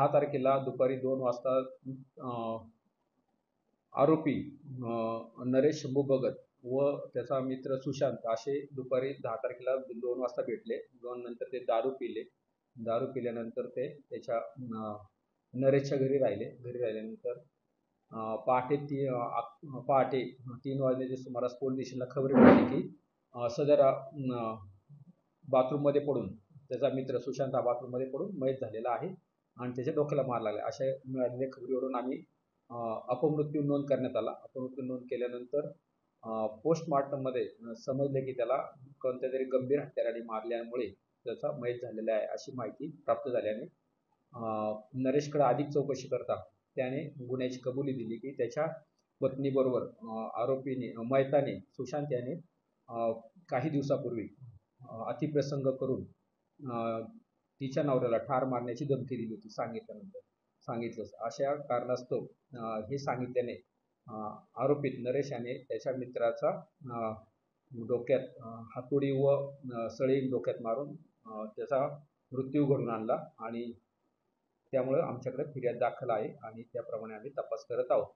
6 तारखेला दुपारी 2 वाजता आरोपी नरेश शंभू भगत व त्याचा मित्र सुशांत असे दुपारी 10 तारखेला 2 वाजता भेटले. 2 नंतर ते दारू पिले. दारू पिल्यानंतर ते त्याच्या नरेशच्या घरी राहिले. घरी राहिल्यानंतर पहाटे 3 वाजण्याच्या सुमारास पोलीस स्टेशनला खबर मिळाली की सदर बाथरूममध्ये पडून त्याचा मित्र सुशांत हा बाथरूममध्ये पडून मयत झालेला आहे आणि त्याच्या डोक्याला मार लागला. अशा मिळालेल्या खबरीवरून आम्ही अपमृत्यू नोंद करण्यात आला. अपमृत्यू नोंद केल्यानंतर पोस्टमॉर्टममध्ये समजले की त्याला कोणत्या तरी गंभीर हत्याराने मारल्यामुळे त्याचा मयत झालेला आहे अशी माहिती प्राप्त झाल्याने नरेशकडे अधिक चौकशी करता त्याने गुन्ह्याची कबुली दिली की त्याच्या पत्नीबरोबर आरोपीने मयताने सुशांत याने काही दिवसापूर्वी अतिप्रसंग करून तिच्या नवऱ्याला ठार मारण्याची धमकी दिली होती. सांगितलं अशा कारणास्तव हे सांगितल्याने आरोपीत नरेश याने त्याच्या मित्राचा डोक्यात हातोडी व सळी डोक्यात मारून त्याचा मृत्यू घडून आणला आणि त्यामुळे आमच्याकडे फिर्याद दाखल आहे आणि त्याप्रमाणे आम्ही तपास करत आहोत.